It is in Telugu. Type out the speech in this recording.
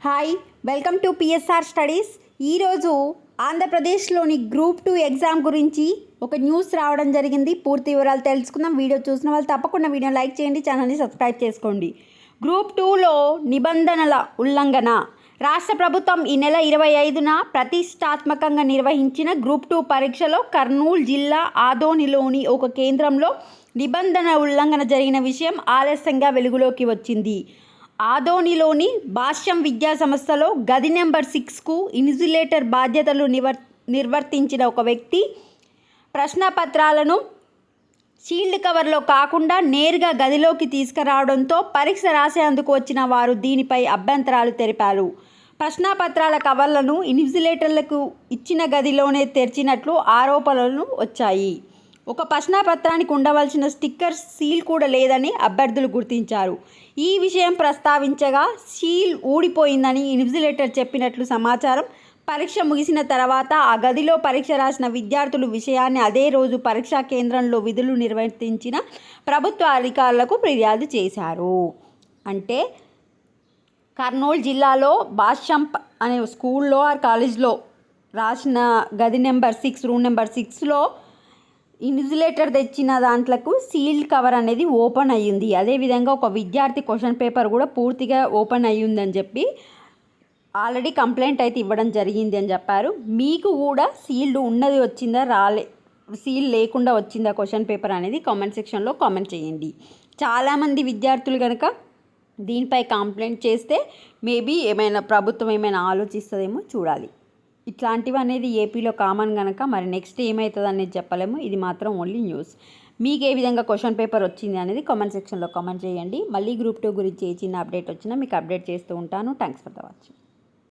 Hi, welcome to PSR studies. ఈరోజు ఆంధ్రప్రదేశ్లోని గ్రూప్ 2 ఎగ్జామ్ గురించి ఒక న్యూస్ రావడం జరిగింది. పూర్తి వివరాలు తెలుసుకుందాం. వీడియో చూసిన వాళ్ళు తప్పకుండా వీడియో లైక్ చేయండి, ఛానల్ని సబ్స్క్రైబ్ చేసుకోండి. గ్రూప్ 2లో నిబంధనల ఉల్లంఘన. రాష్ట్ర ప్రభుత్వం ఈ నెల 25న ప్రతిష్టాత్మకంగా నిర్వహించిన గ్రూప్ 2 పరీక్షలో కర్నూలు జిల్లా ఆదోనిలోని ఒక కేంద్రంలో నిబంధనల ఉల్లంఘన జరిగిన విషయం ఆలస్యంగా వెలుగులోకి వచ్చింది. ఆదోనిలోని భాష్యం విద్యా సంస్థలో గది నెంబర్ 6కు ఇన్సులేటర్ బాధ్యతలు నిర్వర్తించిన ఒక వ్యక్తి ప్రశ్నపత్రాలను షీల్డ్ కవర్లో కాకుండా నేరుగా గదిలోకి తీసుకురావడంతో పరీక్ష రాసేందుకు వచ్చిన వారు దీనిపై అభ్యంతరాలు తెలిపారు. ప్రశ్నపత్రాల కవర్లను ఇన్సులేటర్లకు ఇచ్చిన గదిలోనే తెరిచినట్లు ఆరోపణలు వచ్చాయి. ఒక ప్రశ్నపత్రానికి ఉండవలసిన స్టిక్కర్ సీల్ కూడా లేదని అభ్యర్థులు గుర్తించారు. ఈ విషయం ప్రస్తావించగా సీల్ ఊడిపోయిందని ఇన్విజిలేటర్ చెప్పినట్లు సమాచారం. పరీక్ష ముగిసిన తర్వాత ఆ గదిలో పరీక్ష రాసిన విద్యార్థులు విషయాన్ని అదే రోజు పరీక్షా కేంద్రంలో విధులు నిర్వర్తించిన ప్రభుత్వ అధికారులకు ఫిర్యాదు చేశారు. అంటే కర్నూలు జిల్లాలో భాష్యం అనే స్కూల్లో ఆర్ కాలేజ్లో రాసిన గది నెంబర్ 6 రూమ్ నెంబర్ 6లో ఇన్సులేటర్ తెచ్చిన దాంట్లకు సీల్డ్ కవర్ అనేది ఓపెన్ అయ్యింది. అదేవిధంగా ఒక విద్యార్థి క్వశ్చన్ పేపర్ కూడా పూర్తిగా ఓపెన్ అయ్యిందని చెప్పి ఆల్రెడీ కంప్లైంట్ అయితే ఇవ్వడం జరిగింది అని చెప్పారు. మీకు కూడా సీల్డ్ ఉన్నది వచ్చిందా, సీల్ లేకుండా వచ్చిందా క్వశ్చన్ పేపర్ అనేది కామెంట్ సెక్షన్లో కామెంట్ చేయండి. చాలామంది విద్యార్థులు కనుక దీనిపై కంప్లైంట్ చేస్తే మేబీ ప్రభుత్వం ఏమైనా ఆలోచిస్తుందేమో చూడాలి. ఇట్లాంటివి అనేది ఏపీలో కామన్ కనుక మరి నెక్స్ట్ ఏమవుతుంది అనేది చెప్పలేము. ఇది మాత్రం ఓన్లీ న్యూస్. మీకు ఏ విధంగా క్వశ్చన్ పేపర్ వచ్చింది అనేది కామెంట్ సెక్షన్లో కామెంట్ చేయండి. మళ్ళీ గ్రూప్ 2 గురించి ఏ చిన్న అప్డేట్ వచ్చినా మీకు అప్డేట్ చేస్తూ ఉంటాను. Thanks for the watching.